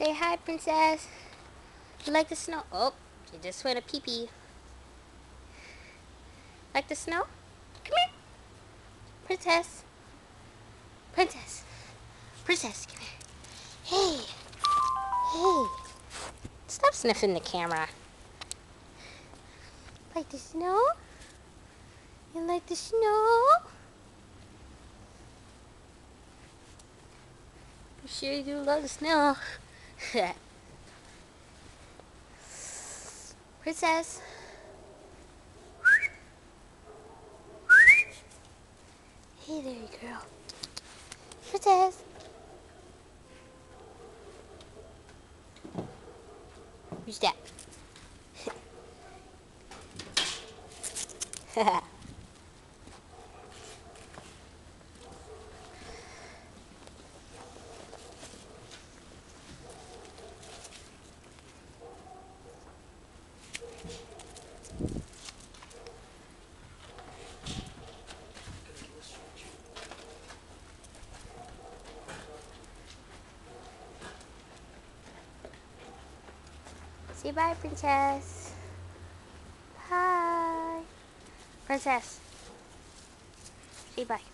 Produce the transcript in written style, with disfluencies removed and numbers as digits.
Say hi, princess. You like the snow? Oh, she just went a pee-pee. Like the snow? Come here. Princess. Princess. Princess, come here. Hey. Hey. Stop sniffing the camera. Like the snow? You like the snow? You sure you do love the snow. Princess. Hey there, you girl. Princess. Who's that? Say bye, princess. Bye. Princess. Say bye.